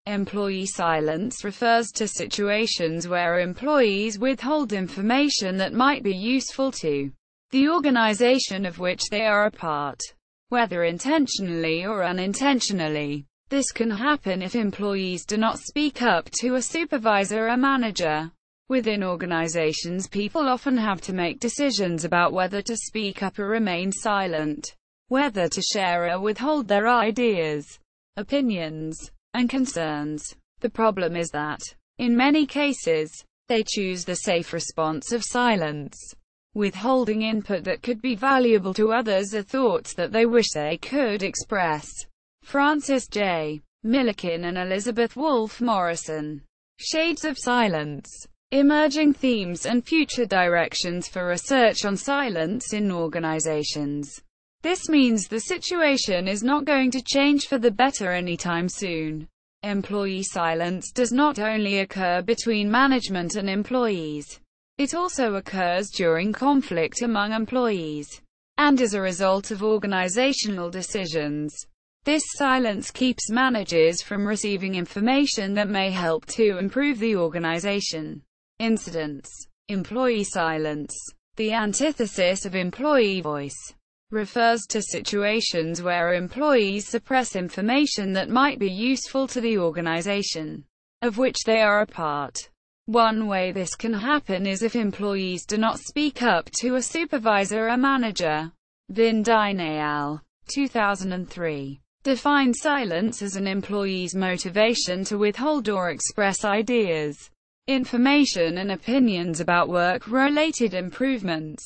Employee silence refers to situations where employees withhold information that might be useful to the organization of which they are a part, whether intentionally or unintentionally. This can happen if employees do not speak up to a supervisor or manager. Within organizations, people often have to make decisions about whether to speak up or remain silent, whether to share or withhold their ideas, opinions, and concerns. The problem is that, in many cases, they choose the safe response of silence, withholding input that could be valuable to others or thoughts that they wish they could express. Francis J. Milliken and Elizabeth Wolfe Morrison. Shades of Silence. Emerging Themes and Future Directions for Research on Silence in Organizations. This means the situation is not going to change for the better anytime soon. Employee silence does not only occur between management and employees. It also occurs during conflict among employees, and as a result of organizational decisions. This silence keeps managers from receiving information that may help to improve the organization. Incidents. Employee silence. The antithesis of employee voice refers to situations where employees suppress information that might be useful to the organization of which they are a part. One way this can happen is if employees do not speak up to a supervisor or manager. Vindine al. 2003. Define silence as an employee's motivation to withhold or express ideas, information and opinions about work-related improvements.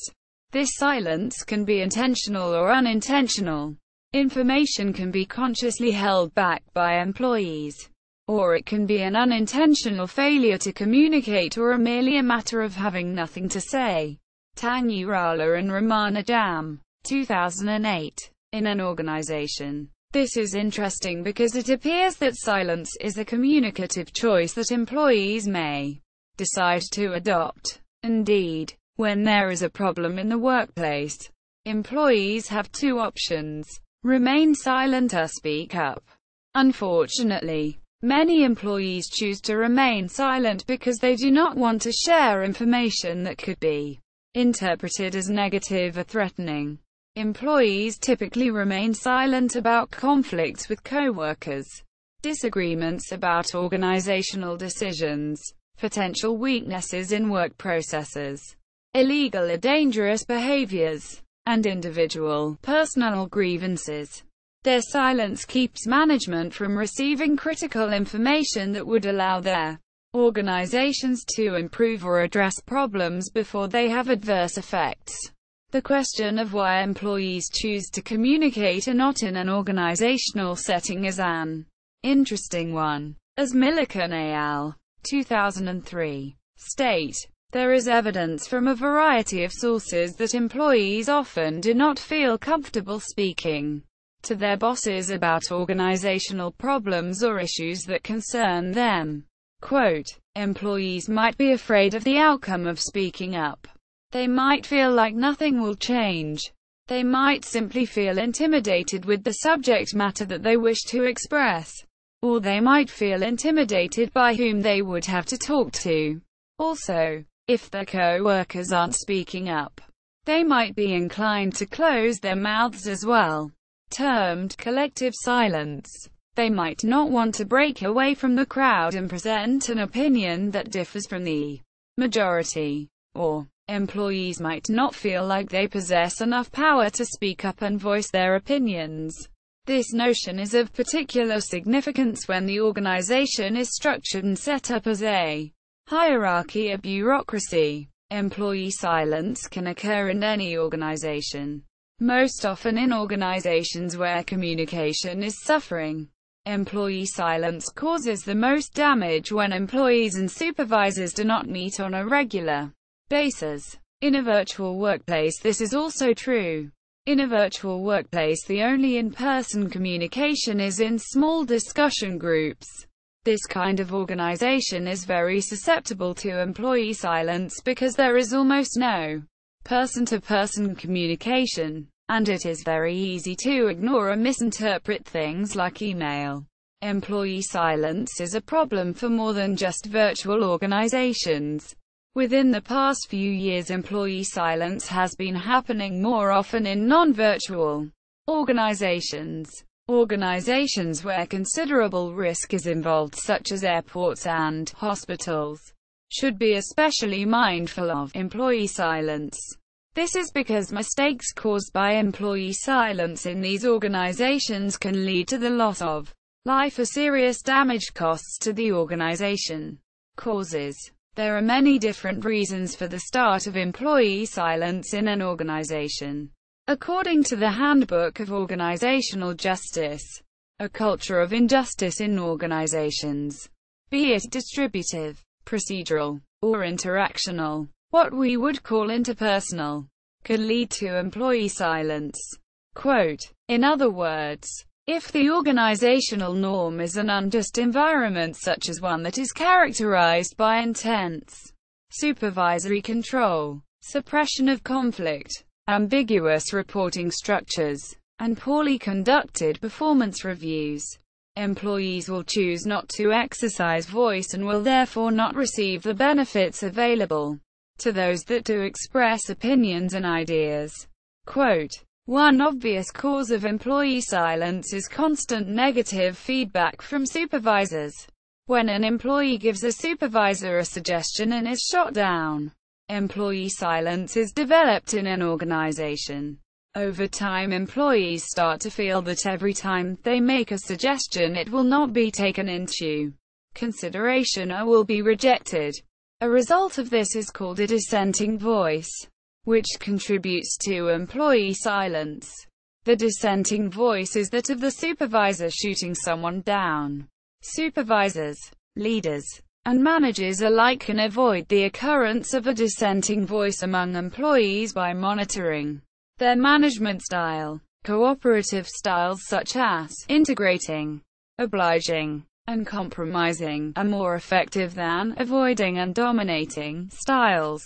This silence can be intentional or unintentional. Information can be consciously held back by employees, or it can be an unintentional failure to communicate or merely a matter of having nothing to say. Tangurala and Ramanajam. 2008. In an organization. This is interesting because it appears that silence is a communicative choice that employees may decide to adopt. Indeed, when there is a problem in the workplace, employees have two options: remain silent or speak up. Unfortunately, many employees choose to remain silent because they do not want to share information that could be interpreted as negative or threatening. Employees typically remain silent about conflicts with co-workers, disagreements about organizational decisions, potential weaknesses in work processes, illegal or dangerous behaviors, and individual, personal grievances. Their silence keeps management from receiving critical information that would allow their organizations to improve or address problems before they have adverse effects. The question of why employees choose to communicate or not in an organizational setting is an interesting one. As Milliken al. 2003 state, there is evidence from a variety of sources that employees often do not feel comfortable speaking to their bosses about organizational problems or issues that concern them. Quote, employees might be afraid of the outcome of speaking up. They might feel like nothing will change. They might simply feel intimidated with the subject matter that they wish to express. Or they might feel intimidated by whom they would have to talk to. Also, if their co-workers aren't speaking up, they might be inclined to close their mouths as well. Termed collective silence. They might not want to break away from the crowd and present an opinion that differs from the majority. Or, employees might not feel like they possess enough power to speak up and voice their opinions. This notion is of particular significance when the organization is structured and set up as a hierarchy or bureaucracy. Employee silence can occur in any organization, most often in organizations where communication is suffering. Employee silence causes the most damage when employees and supervisors do not meet on a regular basis. In a virtual workplace, this is also true. In a virtual workplace, the only in-person communication is in small discussion groups. This kind of organization is very susceptible to employee silence because there is almost no person-to-person communication, and it is very easy to ignore or misinterpret things like email. Employee silence is a problem for more than just virtual organizations. Within the past few years, employee silence has been happening more often in non-virtual organizations. Organizations where considerable risk is involved, such as airports and hospitals, should be especially mindful of employee silence. This is because mistakes caused by employee silence in these organizations can lead to the loss of life or serious damage costs to the organization. Causes. There are many different reasons for the start of employee silence in an organization. According to the Handbook of Organizational Justice, a culture of injustice in organizations, be it distributive, procedural, or interactional, what we would call interpersonal, could lead to employee silence. Quote, in other words, if the organizational norm is an unjust environment, such as one that is characterized by intense supervisory control, suppression of conflict, ambiguous reporting structures, and poorly conducted performance reviews, employees will choose not to exercise voice and will therefore not receive the benefits available to those that do express opinions and ideas. Quote, one obvious cause of employee silence is constant negative feedback from supervisors. When an employee gives a supervisor a suggestion and is shot down, employee silence is developed in an organization. Over time, employees start to feel that every time they make a suggestion, it will not be taken into consideration or will be rejected. A result of this is called a dissenting voice, which contributes to employee silence. The dissenting voice is that of the supervisor shooting someone down. Supervisors, leaders, and managers alike can avoid the occurrence of a dissenting voice among employees by monitoring their management style. Cooperative styles such as integrating, obliging, and compromising are more effective than avoiding and dominating styles,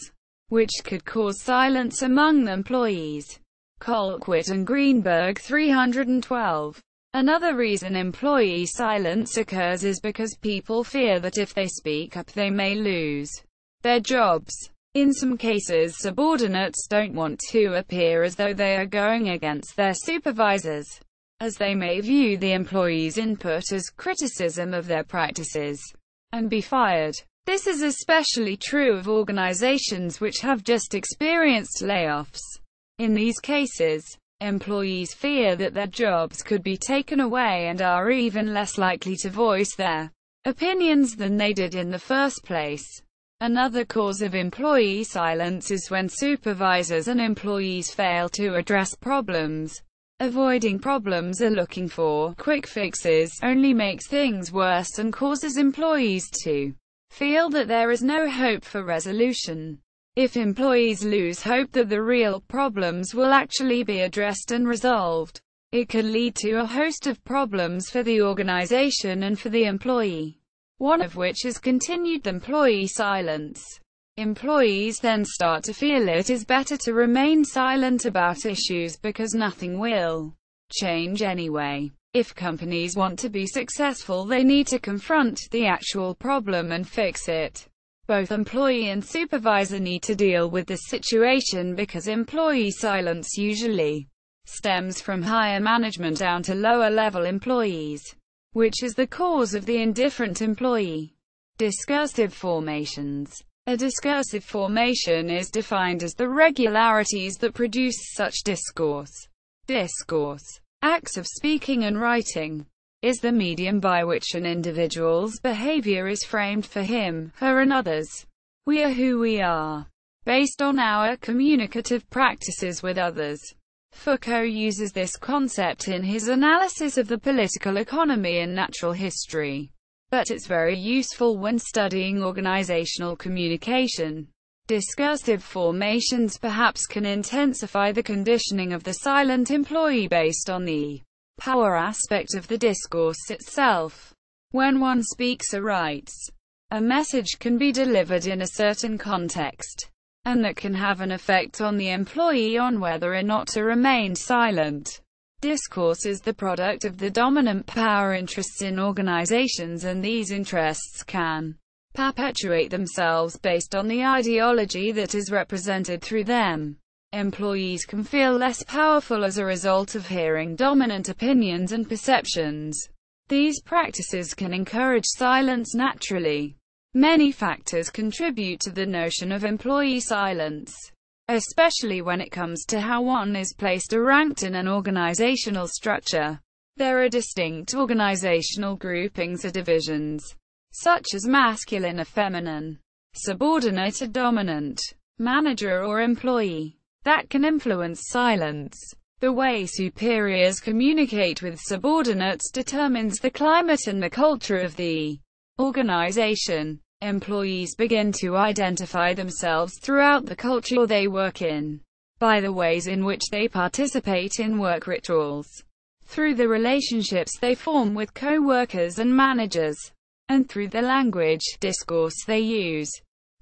which could cause silence among employees. Colquitt and Greenberg 312. Another reason employee silence occurs is because people fear that if they speak up they may lose their jobs. In some cases, subordinates don't want to appear as though they are going against their supervisors, as they may view the employee's input as criticism of their practices, and be fired. This is especially true of organizations which have just experienced layoffs. In these cases, employees fear that their jobs could be taken away and are even less likely to voice their opinions than they did in the first place. Another cause of employee silence is when supervisors and employees fail to address problems. Avoiding problems or looking for quick fixes only makes things worse and causes employees to feel that there is no hope for resolution. If employees lose hope that the real problems will actually be addressed and resolved, it could lead to a host of problems for the organization and for the employee, one of which is continued employee silence. Employees then start to feel it is better to remain silent about issues because nothing will change anyway. If companies want to be successful, they need to confront the actual problem and fix it. Both employee and supervisor need to deal with this situation because employee silence usually stems from higher management down to lower level employees, which is the cause of the indifferent employee. Discursive formations. A discursive formation is defined as the regularities that produce such discourse. Discourse, acts of speaking and writing, is the medium by which an individual's behavior is framed for him, her and others. We are who we are, based on our communicative practices with others. Foucault uses this concept in his analysis of the political economy and natural history, but it's very useful when studying organizational communication. Discursive formations perhaps can intensify the conditioning of the silent employee based on the power aspect of the discourse itself. When one speaks or writes, a message can be delivered in a certain context, and that can have an effect on the employee on whether or not to remain silent. Discourse is the product of the dominant power interests in organizations, and these interests can perpetuate themselves based on the ideology that is represented through them. Employees can feel less powerful as a result of hearing dominant opinions and perceptions. These practices can encourage silence naturally. Many factors contribute to the notion of employee silence, especially when it comes to how one is placed or ranked in an organizational structure. There are distinct organizational groupings or divisions, such as masculine or feminine, subordinate or dominant, manager or employee, that can influence silence. The way superiors communicate with subordinates determines the climate and the culture of the organization. Employees begin to identify themselves throughout the culture they work in by the ways in which they participate in work rituals, through the relationships they form with co-workers and managers, and through the language, discourse they use.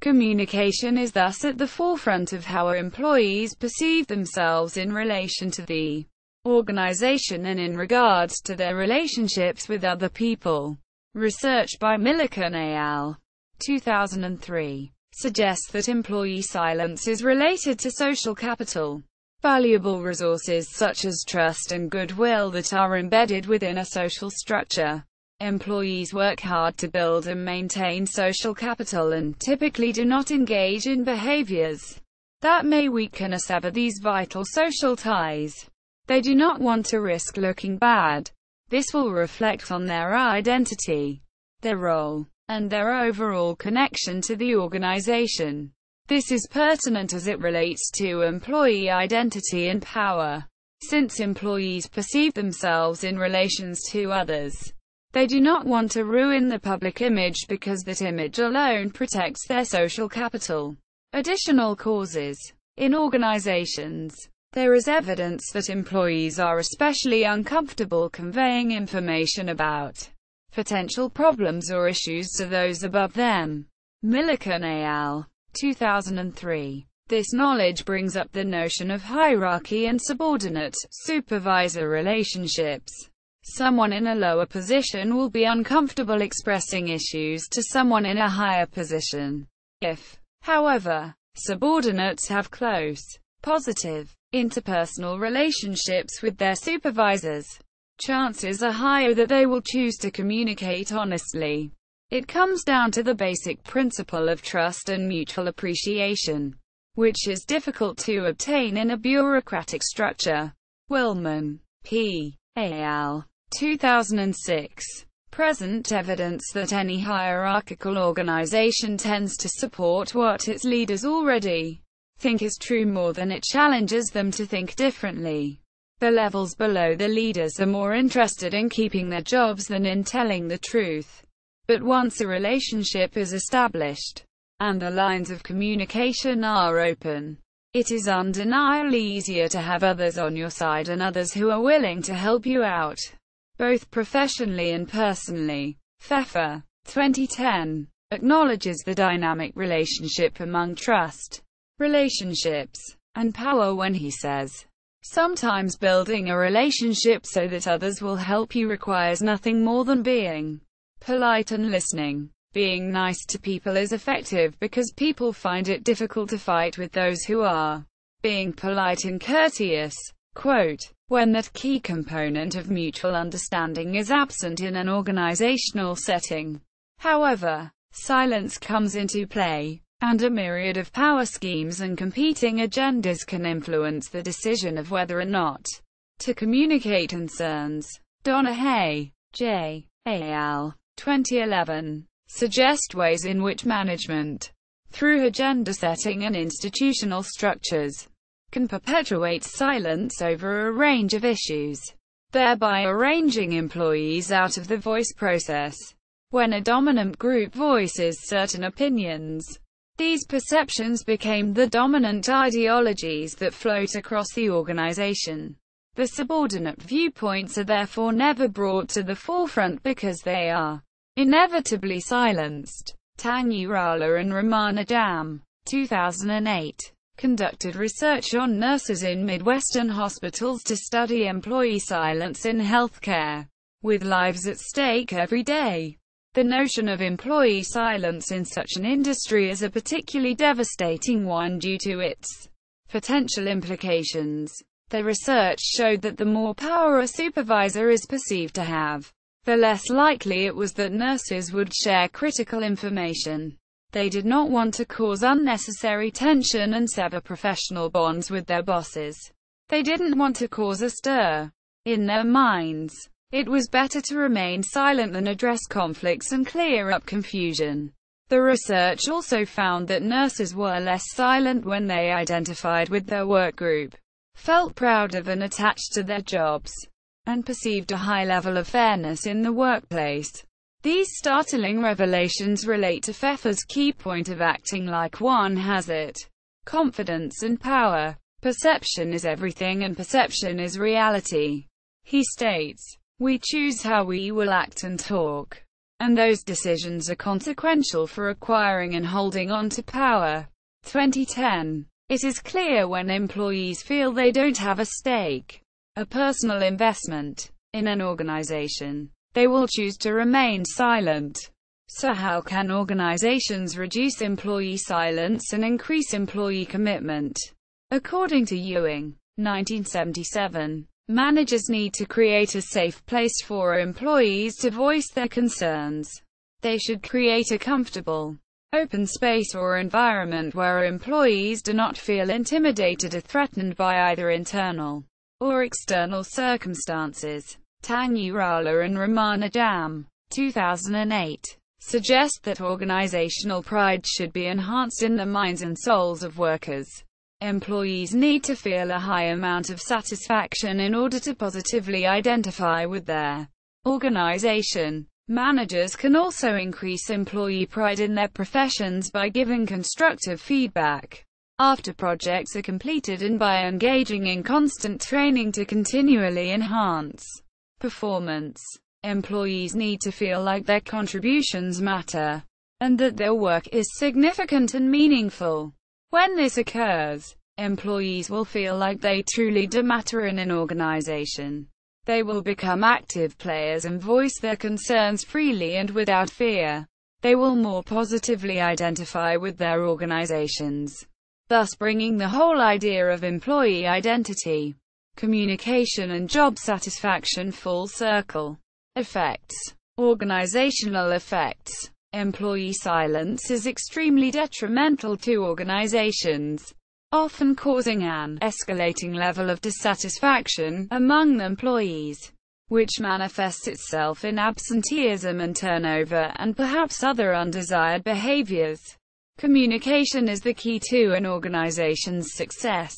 Communication is thus at the forefront of how employees perceive themselves in relation to the organization and in regards to their relationships with other people. Research by Milliken al. 2003 suggests that employee silence is related to social capital, valuable resources such as trust and goodwill that are embedded within a social structure. Employees work hard to build and maintain social capital and typically do not engage in behaviors that may weaken or sever these vital social ties. They do not want to risk looking bad. This will reflect on their identity, their role, and their overall connection to the organization. This is pertinent as it relates to employee identity and power. Since employees perceive themselves in relations to others, they do not want to ruin the public image because that image alone protects their social capital. Additional causes. In organizations, there is evidence that employees are especially uncomfortable conveying information about potential problems or issues to those above them. Milliken al. 2003. This knowledge brings up the notion of hierarchy and subordinate, supervisor relationships. Someone in a lower position will be uncomfortable expressing issues to someone in a higher position. If, however, subordinates have close, positive, interpersonal relationships with their supervisors, chances are higher that they will choose to communicate honestly. It comes down to the basic principle of trust and mutual appreciation, which is difficult to obtain in a bureaucratic structure. Willman, P. al. 2006. Present evidence that any hierarchical organization tends to support what its leaders already think is true more than it challenges them to think differently. The levels below the leaders are more interested in keeping their jobs than in telling the truth. But once a relationship is established, and the lines of communication are open, it is undeniably easier to have others on your side and others who are willing to help you out, both professionally and personally. Pfeffer, 2010, acknowledges the dynamic relationship among trust, relationships, and power when he says, sometimes building a relationship so that others will help you requires nothing more than being polite and listening. Being nice to people is effective because people find it difficult to fight with those who are being polite and courteous. Quote, when that key component of mutual understanding is absent in an organizational setting, however, silence comes into play, and a myriad of power schemes and competing agendas can influence the decision of whether or not to communicate concerns. Donahue, J. al. 2011. Suggest ways in which management, through agenda setting and institutional structures, can perpetuate silence over a range of issues, thereby arranging employees out of the voice process. When a dominant group voices certain opinions, these perceptions became the dominant ideologies that float across the organization. The subordinate viewpoints are therefore never brought to the forefront because they are inevitably silenced. Tangurala and Ramanajam, 2008. conducted research on nurses in Midwestern hospitals to study employee silence in healthcare, with lives at stake every day. The notion of employee silence in such an industry is a particularly devastating one due to its potential implications. The research showed that the more power a supervisor is perceived to have, the less likely it was that nurses would share critical information. They did not want to cause unnecessary tension and sever professional bonds with their bosses. They didn't want to cause a stir. In their minds, it was better to remain silent than address conflicts and clear up confusion. The research also found that nurses were less silent when they identified with their work group, felt proud of and attached to their jobs, and perceived a high level of fairness in the workplace. These startling revelations relate to Pfeffer's key point of acting like one has it. Confidence and power. Perception is everything and perception is reality. He states, "We choose how we will act and talk, and those decisions are consequential for acquiring and holding on to power." 2010. It is clear when employees feel they don't have a stake, a personal investment, in an organization, they will choose to remain silent. So how can organizations reduce employee silence and increase employee commitment? According to Ewing, 1977, managers need to create a safe place for employees to voice their concerns. They should create a comfortable, open space or environment where employees do not feel intimidated or threatened by either internal or external circumstances. Tangurala and Ramanajam, 2008, suggest that organizational pride should be enhanced in the minds and souls of workers. Employees need to feel a high amount of satisfaction in order to positively identify with their organization. Managers can also increase employee pride in their professions by giving constructive feedback after projects are completed and by engaging in constant training to continually enhance performance. Employees need to feel like their contributions matter, and that their work is significant and meaningful. When this occurs, employees will feel like they truly do matter in an organization. They will become active players and voice their concerns freely and without fear. They will more positively identify with their organizations, thus bringing the whole idea of employee identity, communication and job satisfaction full circle. Effects. Organizational effects. Employee silence is extremely detrimental to organizations, often causing an escalating level of dissatisfaction among employees, which manifests itself in absenteeism and turnover and perhaps other undesired behaviors. Communication is the key to an organization's success.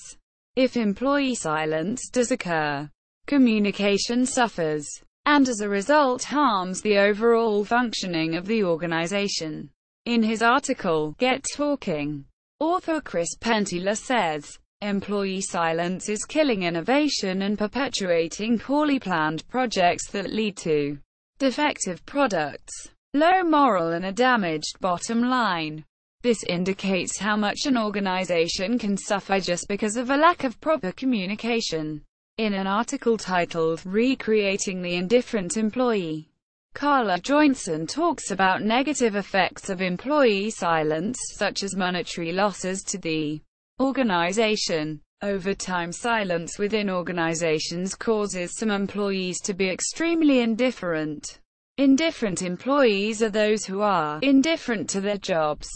If employee silence does occur, communication suffers, and as a result harms the overall functioning of the organization. In his article, Get Talking, author Chris Pentila says, employee silence is killing innovation and perpetuating poorly planned projects that lead to defective products, low morale and a damaged bottom line. This indicates how much an organization can suffer just because of a lack of proper communication. In an article titled, Recreating the Indifferent Employee, Carla Joinson talks about negative effects of employee silence, such as monetary losses to the organization. Over time, silence within organizations causes some employees to be extremely indifferent. Indifferent employees are those who are indifferent to their jobs,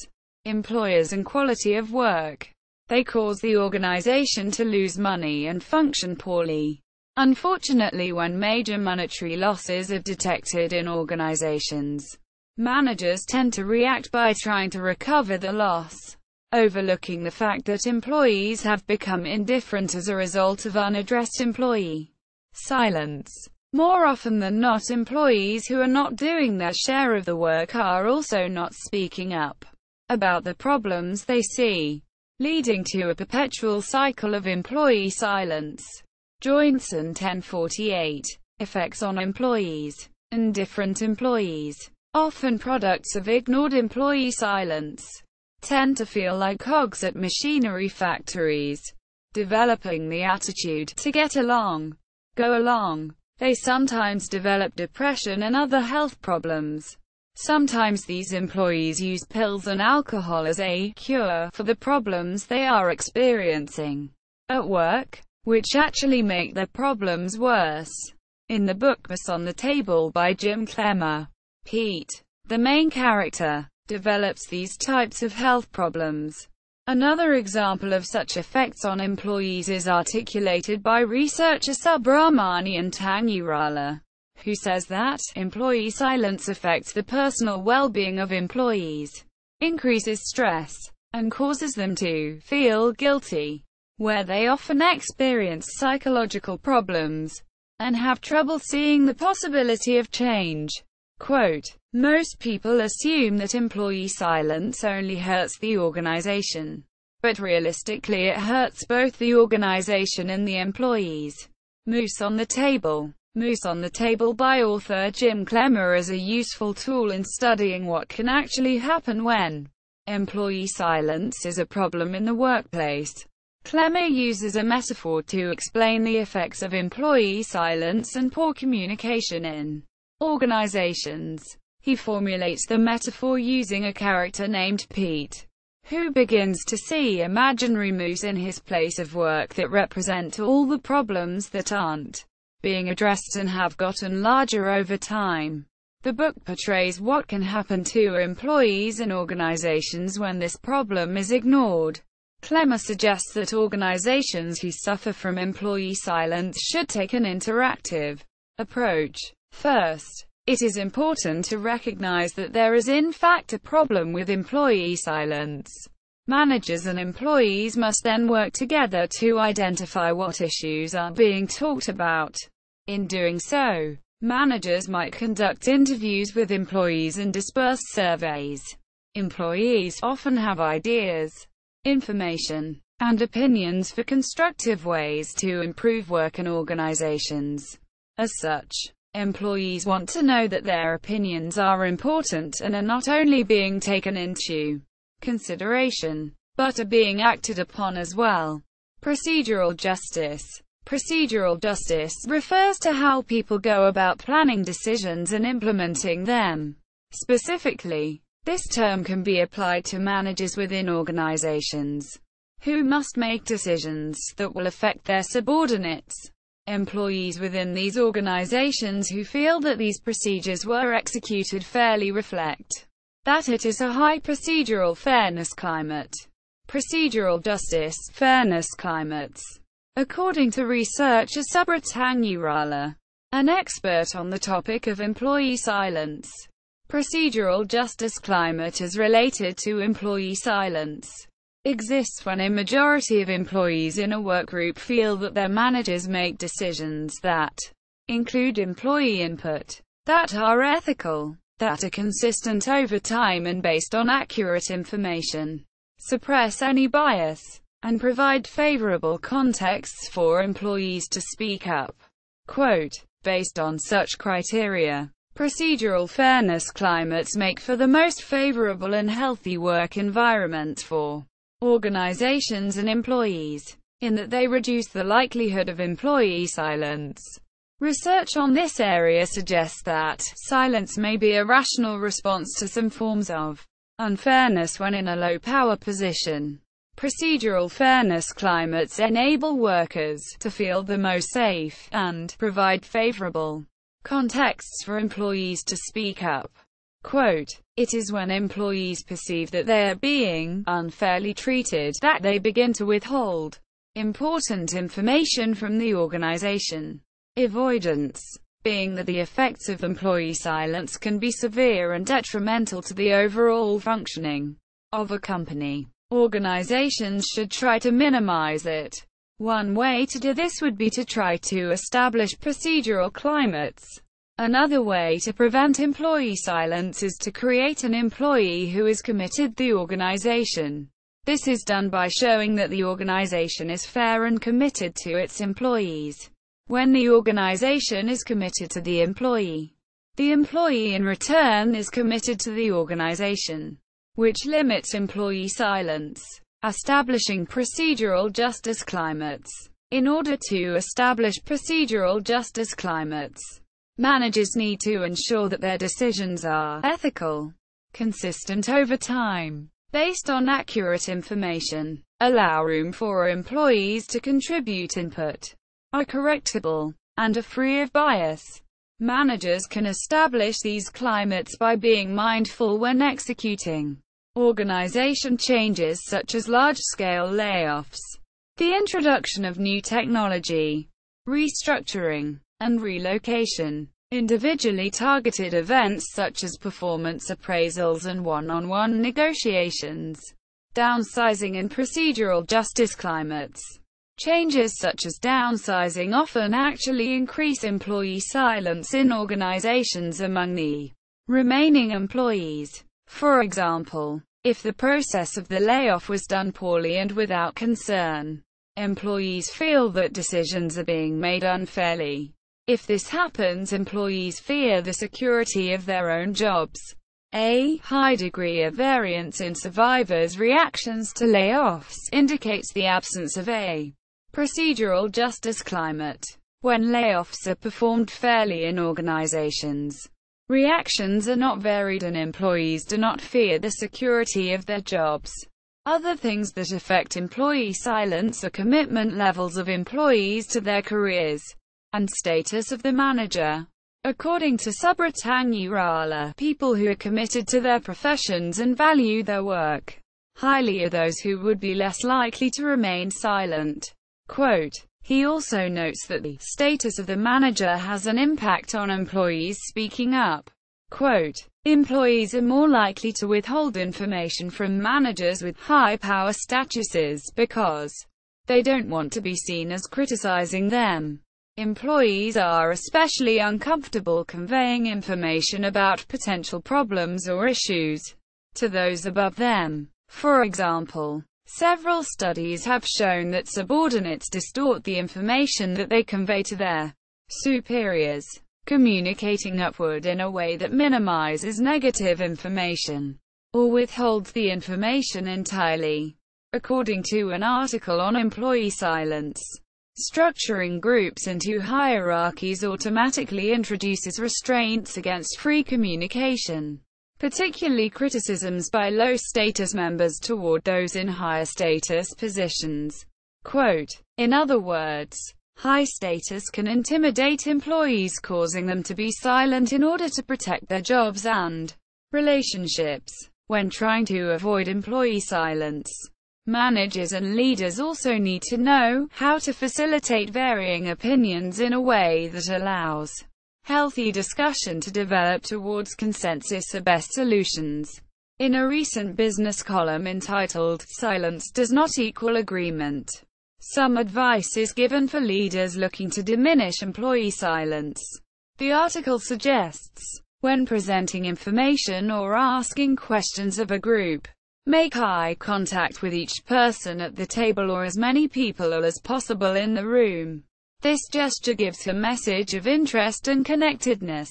employers and quality of work. They cause the organization to lose money and function poorly. Unfortunately, when major monetary losses are detected in organizations, managers tend to react by trying to recover the loss, overlooking the fact that employees have become indifferent as a result of unaddressed employee silence. More often than not, employees who are not doing their share of the work are also not speaking up about the problems they see, leading to a perpetual cycle of employee silence. Joinson 1048. Effects on employees. Indifferent employees, often products of ignored employee silence. tend to feel like cogs at machinery factories, developing the attitude to get along, go along. They sometimes develop depression and other health problems. Sometimes these employees use pills and alcohol as a cure for the problems they are experiencing at work, which actually make their problems worse. In the book On the Table by Jim Clemmer, Pete, the main character, develops these types of health problems. Another example of such effects on employees is articulated by researcher Subramanian Tangurala, who says that employee silence affects the personal well-being of employees, increases stress, and causes them to feel guilty, where they often experience psychological problems and have trouble seeing the possibility of change. Quote, "Most people assume that employee silence only hurts the organization. But realistically it hurts both the organization and the employees." Moose on the Table. Moose on the Table by author Jim Clemmer is a useful tool in studying what can actually happen when employee silence is a problem in the workplace. Clemmer uses a metaphor to explain the effects of employee silence and poor communication in organizations. He formulates the metaphor using a character named Pete, who begins to see imaginary moose in his place of work that represent all the problems that aren't being addressed and have gotten larger over time. The book portrays what can happen to employees and organizations when this problem is ignored. Clemmer suggests that organizations who suffer from employee silence should take an interactive approach. First, it is important to recognize that there is in fact a problem with employee silence. Managers and employees must then work together to identify what issues are being talked about. In doing so, managers might conduct interviews with employees and disperse surveys. Employees often have ideas, information, and opinions for constructive ways to improve work in organizations. As such, employees want to know that their opinions are important and are not only being taken into consideration, but are being acted upon as well. Procedural justice. Procedural justice refers to how people go about planning decisions and implementing them. Specifically, this term can be applied to managers within organizations who must make decisions that will affect their subordinates. Employees within these organizations who feel that these procedures were executed fairly reflect that it is a high procedural fairness climate. Procedural justice, fairness climates. According to researcher Subra Tangurala, an expert on the topic of employee silence, procedural justice climate is related to employee silence. Exists when a majority of employees in a workgroup feel that their managers make decisions that include employee input, that are ethical, that are consistent over time and based on accurate information, suppress any bias, and provide favorable contexts for employees to speak up. Quote, "Based on such criteria, procedural fairness climates make for the most favorable and healthy work environment for organizations and employees, in that they reduce the likelihood of employee silence." Research on this area suggests that silence may be a rational response to some forms of unfairness when in a low-power position. Procedural fairness climates enable workers to feel the most safe and provide favorable contexts for employees to speak up. Quote, "It is when employees perceive that they are being unfairly treated that they begin to withhold important information from the organization." Avoidance, being that the effects of employee silence can be severe and detrimental to the overall functioning of a company. Organizations should try to minimize it. One way to do this would be to try to establish procedural climates. Another way to prevent employee silence is to create an employee who is committed to the organization. This is done by showing that the organization is fair and committed to its employees. When the organization is committed to the employee in return is committed to the organization. which limits employee silence. Establishing procedural justice climates. In order to establish procedural justice climates, managers need to ensure that their decisions are ethical, consistent over time, based on accurate information, allow room for employees to contribute input, are correctable, and are free of bias. Managers can establish these climates by being mindful when executing organization changes such as large-scale layoffs, the introduction of new technology, restructuring, and relocation, individually targeted events such as performance appraisals and one-on-one negotiations, downsizing and procedural justice climates. Changes such as downsizing often actually increase employee silence in organizations among the remaining employees. For example, if the process of the layoff was done poorly and without concern, employees feel that decisions are being made unfairly. If this happens, employees fear the security of their own jobs. A high degree of variance in survivors' reactions to layoffs indicates the absence of a procedural justice climate. When layoffs are performed fairly in organizations, reactions are not varied and employees do not fear the security of their jobs. Other things that affect employee silence are commitment levels of employees to their careers and status of the manager. According to Subrata Nirala, people who are committed to their professions and value their work highly are those who would be less likely to remain silent. Quote, he also notes that the status of the manager has an impact on employees speaking up. Quote, employees are more likely to withhold information from managers with high power statuses because they don't want to be seen as criticizing them. Employees are especially uncomfortable conveying information about potential problems or issues to those above them. For example, several studies have shown that subordinates distort the information that they convey to their superiors, communicating upward in a way that minimizes negative information, or withholds the information entirely. According to an article on employee silence, structuring groups into hierarchies automatically introduces restraints against free communication, particularly criticisms by low-status members toward those in higher-status positions. Quote, in other words, high status can intimidate employees, causing them to be silent in order to protect their jobs and relationships. When trying to avoid employee silence, managers and leaders also need to know how to facilitate varying opinions in a way that allows healthy discussion to develop towards consensus or best solutions. In a recent business column entitled, "Silence Does Not Equal Agreement," some advice is given for leaders looking to diminish employee silence. The article suggests, when presenting information or asking questions of a group, make eye contact with each person at the table or as many people as possible in the room. This gesture gives a message of interest and connectedness.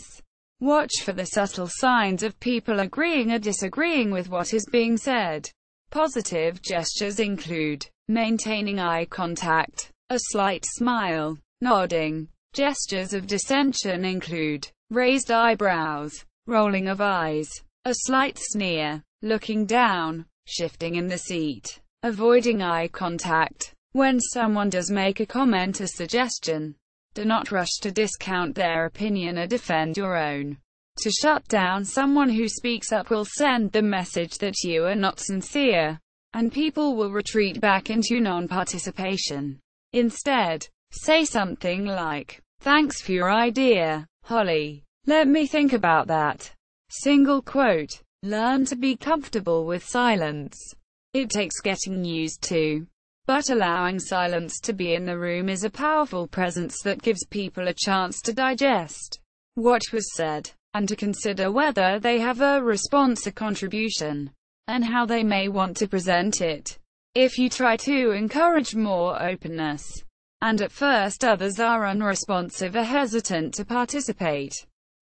Watch for the subtle signs of people agreeing or disagreeing with what is being said. Positive gestures include maintaining eye contact, a slight smile, nodding. Gestures of dissension include raised eyebrows, rolling of eyes, a slight sneer, looking down, shifting in the seat, avoiding eye contact. When someone does make a comment or suggestion, do not rush to discount their opinion or defend your own. To shut down someone who speaks up will send the message that you are not sincere, and people will retreat back into non-participation. Instead, say something like, "Thanks for your idea, Holly. Let me think about that." Single quote. Learn to be comfortable with silence. It takes getting used to, but allowing silence to be in the room is a powerful presence that gives people a chance to digest what was said, and to consider whether they have a response or contribution, and how they may want to present it. If you try to encourage more openness, and at first others are unresponsive or hesitant to participate,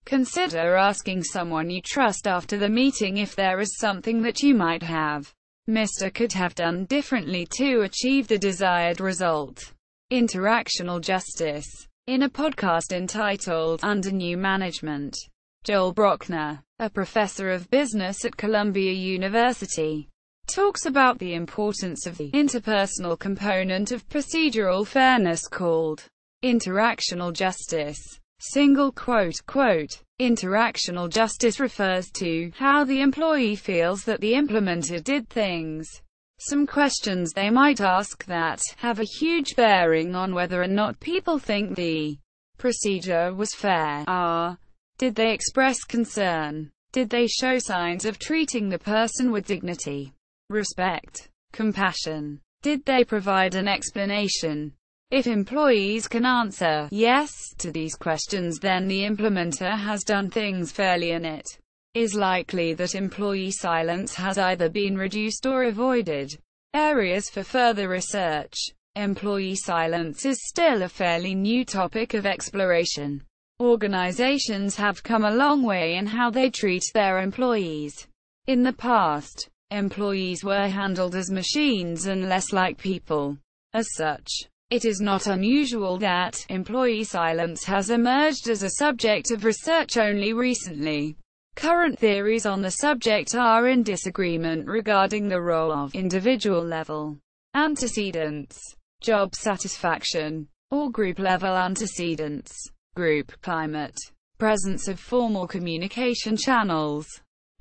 Consider asking someone you trust after the meeting if there is something that you might have Mr. could have done differently to achieve the desired result. Interactional justice. In a podcast entitled Under New Management, Joel Brockner, a professor of business at Columbia University, talks about the importance of the interpersonal component of procedural fairness called interactional justice. Single quote, interactional justice refers to how the employee feels that the implementer did things. Some questions they might ask that have a huge bearing on whether or not people think the procedure was fair are: did they express concern? Did they show signs of treating the person with dignity, respect, compassion? Did they provide an explanation? If employees can answer yes to these questions, then the implementer has done things fairly, and it is likely that employee silence has either been reduced or avoided. Areas for further research. Employee silence is still a fairly new topic of exploration. Organizations have come a long way in how they treat their employees. In the past, employees were handled as machines and less like people. As such, it is not unusual that employee silence has emerged as a subject of research only recently. Current theories on the subject are in disagreement regarding the role of individual-level antecedents, job satisfaction, or group-level antecedents, group climate, presence of formal communication channels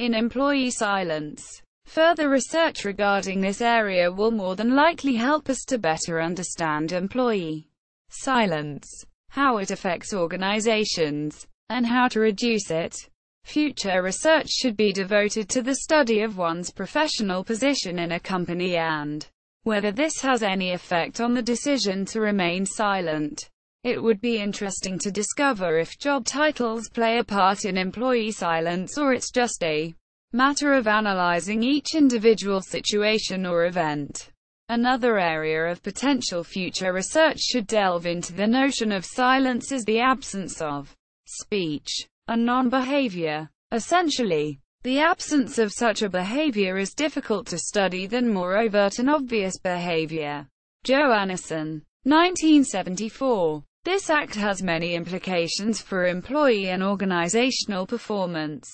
in employee silence. Further research regarding this area will more than likely help us to better understand employee silence, how it affects organizations, and how to reduce it. Future research should be devoted to the study of one's professional position in a company and whether this has any effect on the decision to remain silent. It would be interesting to discover if job titles play a part in employee silence, or it's just a matter of analyzing each individual situation or event. Another area of potential future research should delve into the notion of silence as the absence of speech, a non-behavior. Essentially, the absence of such a behavior is difficult to study than more overt and obvious behavior. Johannesson, 1974. This act has many implications for employee and organizational performance.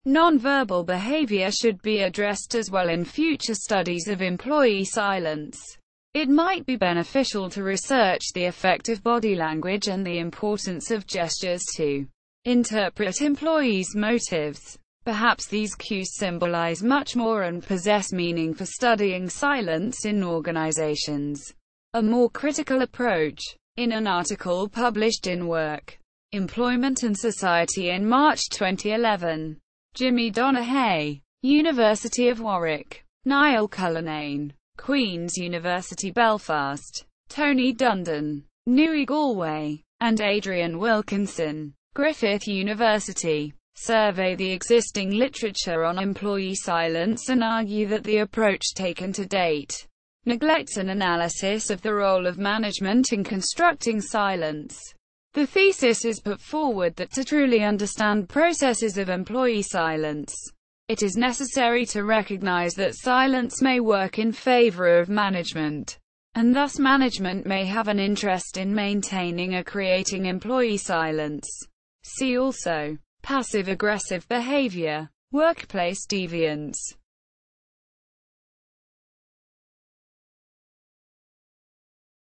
Non-verbal behavior should be addressed as well in future studies of employee silence. It might be beneficial to research the effect of body language and the importance of gestures to interpret employees' motives. Perhaps these cues symbolize much more and possess meaning for studying silence in organizations. A more critical approach. In an article published in Work, Employment and Society in March 2011, Jimmy Donaghy, University of Warwick; Niall Cullinane, Queen's University Belfast; Tony Dundon, Nui Galway; and Adrian Wilkinson, Griffith University, survey the existing literature on employee silence and argue that the approach taken to date neglects an analysis of the role of management in constructing silence. The thesis is put forward that to truly understand processes of employee silence, it is necessary to recognize that silence may work in favor of management, and thus management may have an interest in maintaining or creating employee silence. See also passive-aggressive behavior, workplace deviance.